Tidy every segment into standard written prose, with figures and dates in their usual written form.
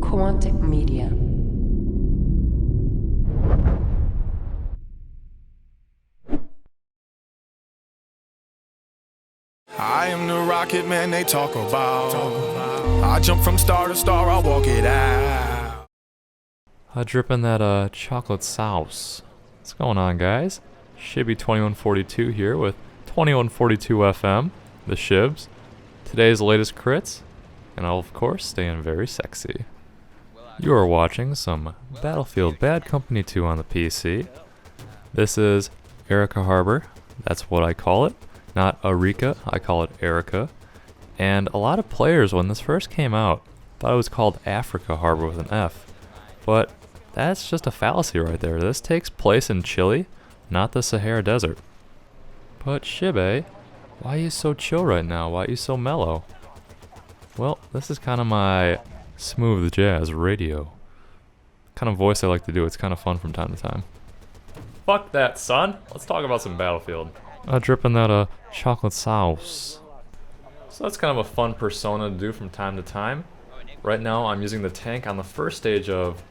Quantic Media. I am the rocket man they talk about. I jump from star to star, I walk it out. Dripping that chocolate sauce. What's going on, guys? Shibby2142 here with 2142 FM, the Shibs. Today's latest crits, and I'll of course staying very sexy. You are watching some Battlefield Bad Company 2 on the PC. This is Arica Harbor, that's what I call it. Not Arica, I call it Arica. And a lot of players, when this first came out, thought it was called Africa Harbor with an F. But that's just a fallacy right there. This takes place in Chile, not the Sahara Desert. But Shibby, why are you so chill right now? Why are you so mellow? Well, this is kind of my smooth jazz radio kind of voice I like to do. It's kind of fun from time to time. Fuck that, son. Let's talk about some Battlefield. Dripping that chocolate sauce. So that's kind of a fun persona to do from time to time. Right now I'm using the tank on the first stage of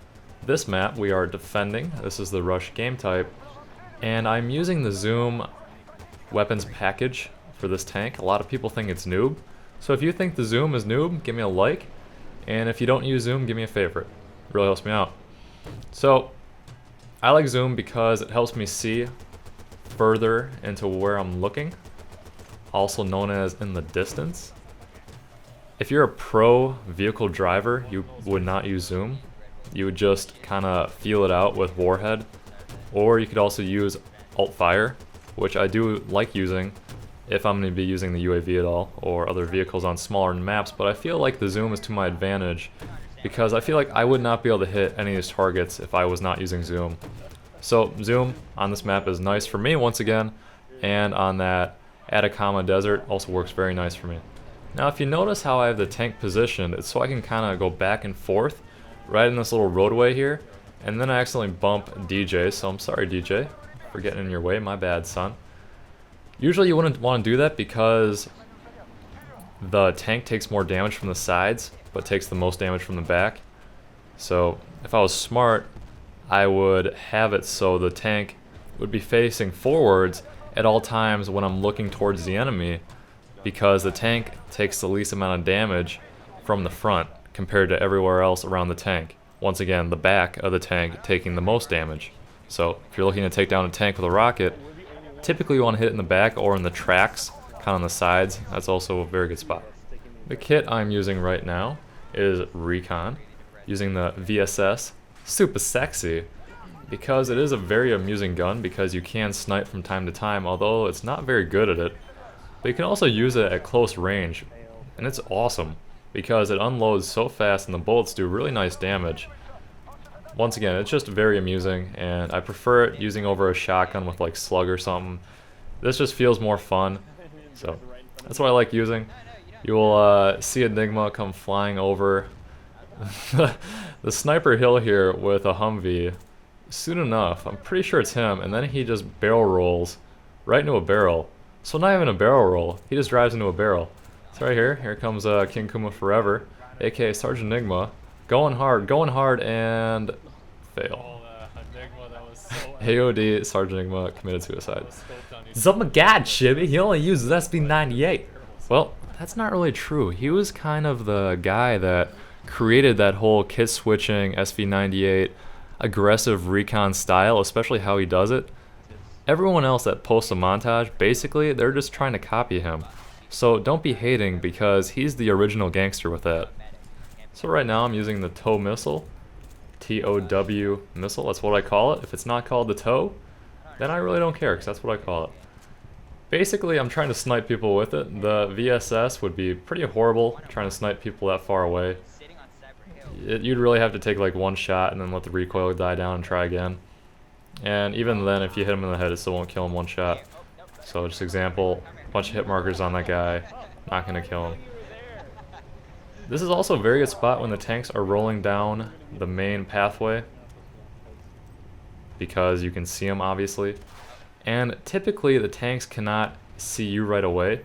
this map. We are defending. This is the rush game type. And I'm using the zoom weapons package for this tank. A lot of people think it's noob. So if you think the zoom is noob, give me a like. And if you don't use zoom, give me a favorite. It really helps me out. So I like zoom because it helps me see further into where I'm looking, also known as in the distance. If you're a pro vehicle driver, you would not use zoom. You would just kind of feel it out with warhead, or you could also use alt fire, which I do like using if I'm going to be using the UAV at all or other vehicles on smaller maps. But I feel like the zoom is to my advantage because I feel like I would not be able to hit any of these targets if I was not using zoom. So zoom on this map is nice for me once again, and on that Atacama Desert also works very nice for me. Now if you notice how I have the tank positioned, it's so I can kind of go back and forth right in this little roadway here, and then I accidentally bump DJ, so I'm sorry DJ for getting in your way, my bad son. Usually you wouldn't want to do that because the tank takes more damage from the sides, but takes the most damage from the back. So if I was smart, I would have it so the tank would be facing forwards at all times when I'm looking towards the enemy, because the tank takes the least amount of damage from the front compared to everywhere else around the tank. Once again, the back of the tank taking the most damage. So if you're looking to take down a tank with a rocket, typically you want to hit it in the back or in the tracks, kind of on the sides. That's also a very good spot. The kit I'm using right now is Recon, using the VSS. Super sexy, because it is a very amusing gun because you can snipe from time to time, although it's not very good at it. But you can also use it at close range, and it's awesome because it unloads so fast and the bullets do really nice damage. Once again, it's just very amusing, and I prefer it using over a shotgun with like slug or something. This just feels more fun, so that's what I like using. You will see Enigma come flying over the sniper hill here with a Humvee soon enough. I'm pretty sure it's him, and then he just barrel rolls right into a barrel. So not even a barrel roll, he just drives into a barrel. So right here comes King Kuma Forever, aka Sergeant Enigma, going hard, and fail. AOD, Sergeant Enigma committed suicide. Oh my god, Shibby, he only uses SB98. Well, that's not really true. He was kind of the guy that created that whole kit switching SV98 aggressive recon style, especially how he does it. Everyone else that posts a montage, basically they're just trying to copy him. So don't be hating because he's the original gangster with that. So right now I'm using the TOW missile, TOW missile, that's what I call it. If it's not called the TOW, then I really don't care because that's what I call it. Basically I'm trying to snipe people with it. The VSS would be pretty horrible trying to snipe people that far away. You'd really have to take like one shot and then let the recoil die down and try again. And even then, if you hit him in the head, it still won't kill him one shot. So just example, a bunch of hit markers on that guy, not gonna kill him. This is also a very good spot when the tanks are rolling down the main pathway, because you can see them obviously. And typically the tanks cannot see you right away.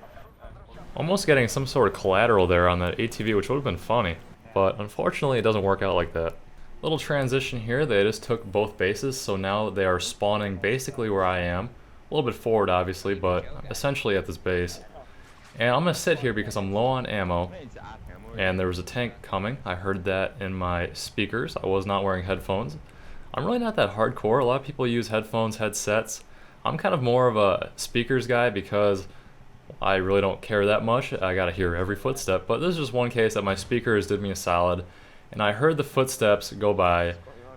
Almost getting some sort of collateral there on that ATV, which would have been funny. but unfortunately it doesn't work out like that. Little transition here, they just took both bases, so now they are spawning basically where I am. A little bit forward obviously, but essentially at this base. And I'm going to sit here because I'm low on ammo, and there was a tank coming. I heard that in my speakers. I was not wearing headphones. I'm really not that hardcore. A lot of people use headphones, headsets. I'm kind of more of a speakers guy because I really don't care that much. I gotta hear every footstep, but this is just one case that my speakers did me a solid, and I heard the footsteps go by,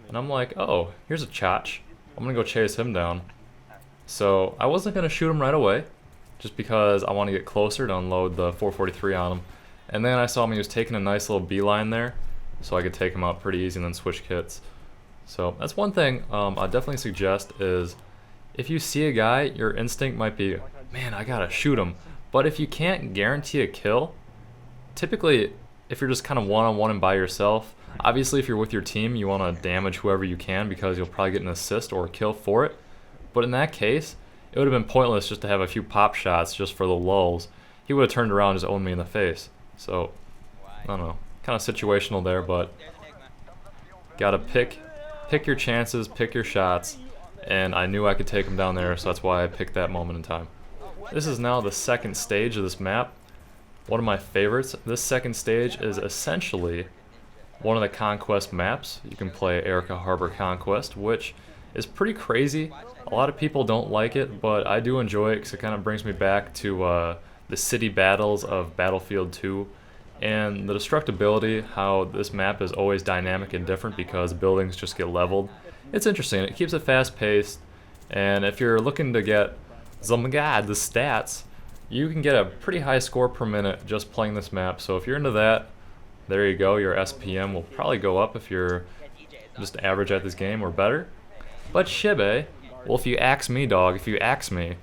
and I'm like, oh, here's a chotch. I'm gonna go chase him down. So I wasn't gonna shoot him right away, just because I want to get closer to unload the 443 on him. And then I saw him, he was taking a nice little beeline there, so I could take him out pretty easy and then switch kits. So that's one thing I definitely suggest is, if you see a guy, your instinct might be, man, I gotta shoot him. But if you can't guarantee a kill, typically, if you're just kind of one-on-one and by yourself, obviously if you're with your team, you want to damage whoever you can because you'll probably get an assist or a kill for it. But in that case, it would have been pointless just to have a few pop shots just for the lulls. He would have turned around and just owned me in the face. So, I don't know, kind of situational there, but gotta pick your chances, pick your shots. And I knew I could take him down there, so that's why I picked that moment in time. This is now the second stage of this map. One of my favorites. This second stage is essentially one of the Conquest maps. You can play Arica Harbor Conquest, which is pretty crazy. A lot of people don't like it, but I do enjoy it because it kind of brings me back to the city battles of Battlefield 2. And the destructibility, how this map is always dynamic and different because buildings just get leveled. It's interesting. It keeps it fast-paced, and if you're looking to get the stats, you can get a pretty high score per minute just playing this map. So if you're into that, there you go. Your SPM will probably go up if you're just average at this game or better. But Shibby, well, if you ask me, dog, if you ask me,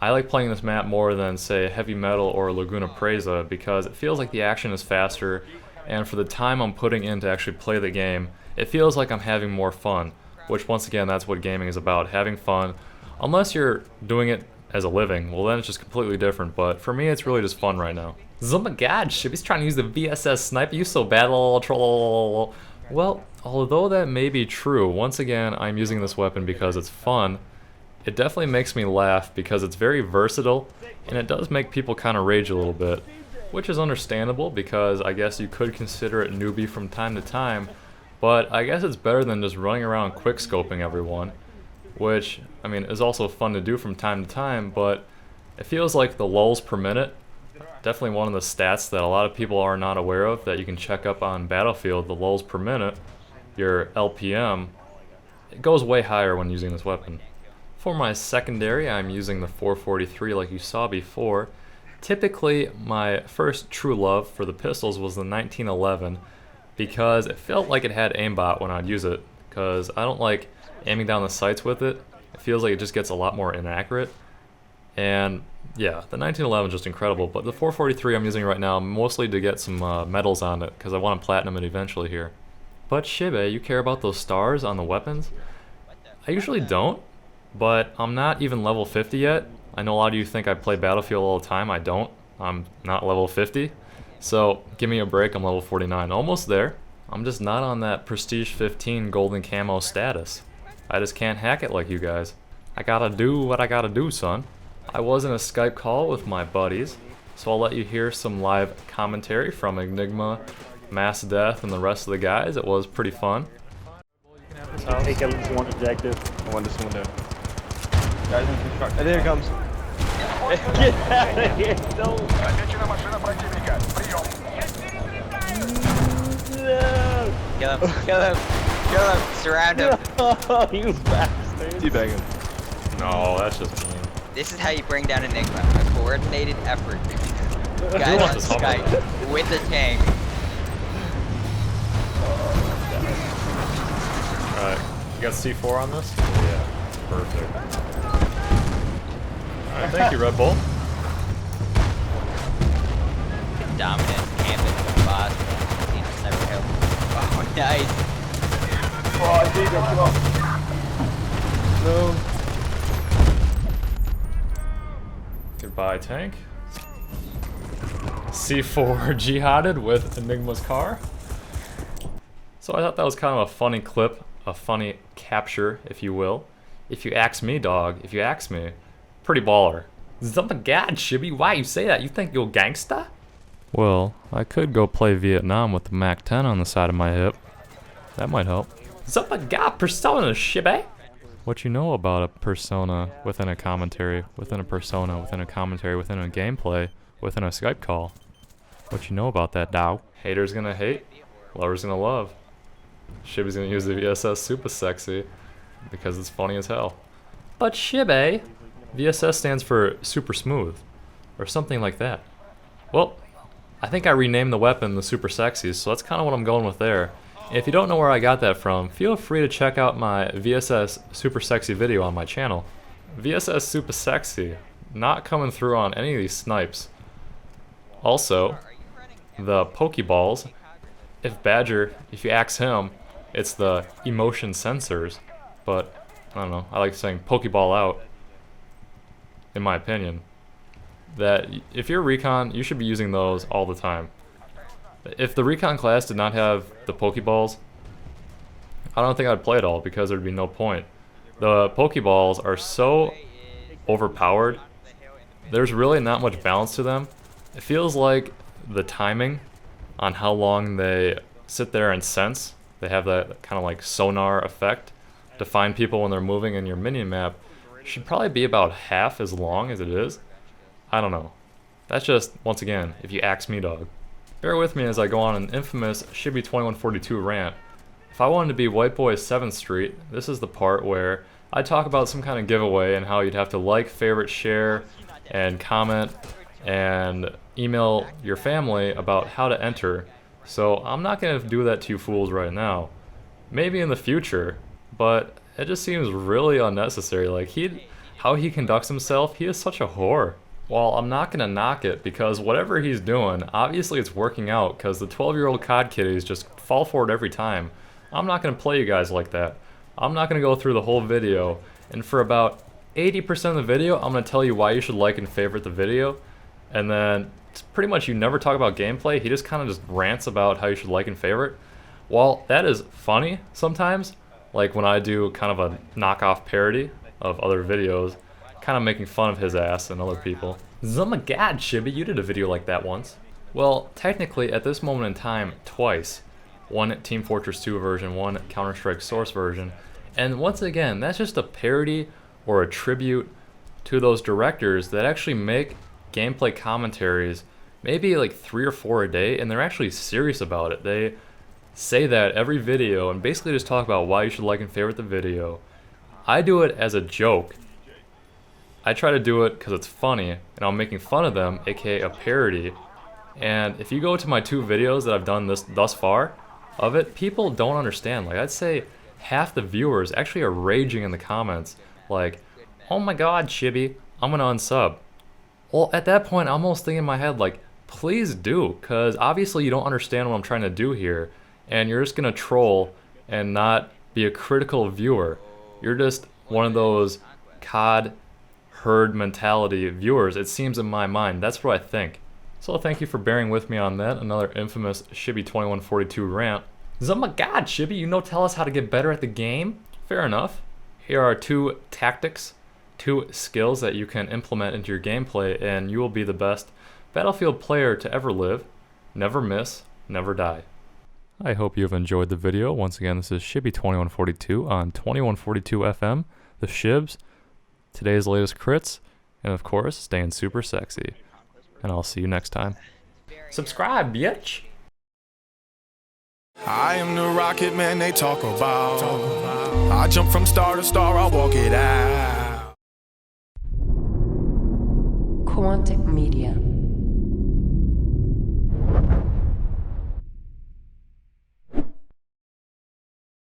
I like playing this map more than, say, Heavy Metal or Laguna Presa because it feels like the action is faster, and for the time I'm putting in to actually play the game, it feels like I'm having more fun, which once again, that's what gaming is about, having fun. Unless you're doing it as a living, well then it's just completely different, but for me it's really just fun right now. Oh my god, Shibby's trying to use the VSS sniper, you so bad, troll. Well, although that may be true, once again, I'm using this weapon because it's fun. It definitely makes me laugh because it's very versatile, and it does make people kind of rage a little bit, which is understandable because I guess you could consider it newbie from time to time, but I guess it's better than just running around quick-scoping everyone, which, I mean, is also fun to do from time to time, but it feels like the lulls per minute, definitely one of the stats that a lot of people are not aware of that you can check up on Battlefield, the lulls per minute, your LPM, it goes way higher when using this weapon. For my secondary, I'm using the 443 like you saw before. Typically, my first true love for the pistols was the 1911, because it felt like it had aimbot when I'd use it, because I don't like aiming down the sights with it. It feels like it just gets a lot more inaccurate. And yeah, the 1911 is just incredible, but the 443 I'm using right now mostly to get some medals on it, because I want to platinum it eventually here. But Shibby, you care about those stars on the weapons? I usually don't, but I'm not even level 50 yet. I know a lot of you think I play Battlefield all the time. I don't. I'm not level 50. So give me a break, I'm level 49. Almost there. I'm just not on that Prestige 15 golden camo status. I just can't hack it like you guys. I gotta do what I gotta do, son. I was in a Skype call with my buddies, so I'll let you hear some live commentary from Enigma, Mass Death, and the rest of the guys. It was pretty fun. Take at least one objective. I want this one down. Guys in construction. And there it comes. Get out of here! Don't. No! Kill him, kill him, kill him, surround him. Oh, you bastard. Teabag him. No, that's just mean. This is how you bring down Enigma, a coordinated effort. Guys on Skype with a tank. Alright, you got C4 on this? Yeah, perfect. Alright, thank you, Red Bull. Dominant, camping the boss. Never help. Oh, nice. Oh, I think that's wrong. No. Goodbye, tank. C4 jihaded with Enigma's car. So I thought that was kind of a funny clip, a funny capture, if you will. If you ask me, dog, if you ask me, pretty baller. Oh my god, Shibby, why you say that? You think you're gangsta? Well, I could go play Vietnam with the MAC-10 on the side of my hip. That might help. Oh my god, persona, Shibby! What you know about a persona within a commentary, within a persona, within a commentary, within a gameplay, within a Skype call? What you know about that, dog? Haters gonna hate, lovers gonna love. Shibby's gonna use the VSS Super Sexy because it's funny as hell. But Shibby, VSS stands for Super Smooth, or something like that. Well, I think I renamed the weapon the Super Sexy, so that's kind of what I'm going with there. If you don't know where I got that from, feel free to check out my VSS Super Sexy video on my channel. VSS Super Sexy, not coming through on any of these snipes. Also, the Pokeballs, if you ask him, it's the emotion sensors, but I don't know, I like saying Pokeball out, in my opinion. That if you're recon, you should be using those all the time. If the recon class did not have the Pokeballs, I don't think I'd play at all because there'd be no point. The Pokeballs are so overpowered, there's really not much balance to them. It feels like the timing on how long they sit there and sense, they have that kind of like sonar effect to find people when they're moving in your minimap, should probably be about half as long as it is. I don't know. That's just, once again, if you ask me, dog. Bear with me as I go on an infamous Shibby2142 rant. If I wanted to be White Boy 7th Street, this is the part where I talk about some kind of giveaway and how you'd have to like, favorite, share, and comment, and email your family about how to enter. So I'm not going to do that to you fools right now. Maybe in the future, but it just seems really unnecessary. Like, how he conducts himself, he is such a whore. Well, I'm not going to knock it because whatever he's doing, obviously it's working out because the 12-year-old COD kiddies just fall for it every time. I'm not going to play you guys like that. I'm not going to go through the whole video, and for about 80% of the video, I'm going to tell you why you should like and favorite the video, and then pretty much you never talk about gameplay. He just kind of just rants about how you should like and favorite. While that is funny sometimes, like when I do kind of a knockoff parody of other videos, kind of making fun of his ass and other people. Oh my god, Shibby, you did a video like that once. Well, technically at this moment in time, twice. One Team Fortress 2 version, one Counter-Strike Source version. And once again, that's just a parody or a tribute to those directors that actually make gameplay commentaries, maybe like 3 or 4 a day, and they're actually serious about it. They say that every video and basically just talk about why you should like and favorite the video. I do it as a joke. I try to do it because it's funny, and I'm making fun of them, aka a parody. And if you go to my 2 videos that I've done thus far of it, people don't understand. Like, I'd say half the viewers actually are raging in the comments, like, oh my god, Shibby, I'm gonna unsub. Well, at that point, I'm almost thinking in my head, like, please do, because obviously you don't understand what I'm trying to do here, and you're just gonna troll and not be a critical viewer. You're just one of those COD herd mentality viewers, it seems in my mind. That's what I think. So thank you for bearing with me on that. Another infamous Shibby2142 rant. Oh my god, Shibby, you tell us how to get better at the game? Fair enough. Here are 2 tactics, 2 skills that you can implement into your gameplay, and you will be the best Battlefield player to ever live. Never miss, never die. I hope you've enjoyed the video. Once again, this is Shibby2142 on 2142 FM, the Shibs, today's latest crits, and of course, staying super sexy. And I'll see you next time. Subscribe, bitch! I am the rocket man they talk about. I jump from star to star, I walk it out. Quantic Media.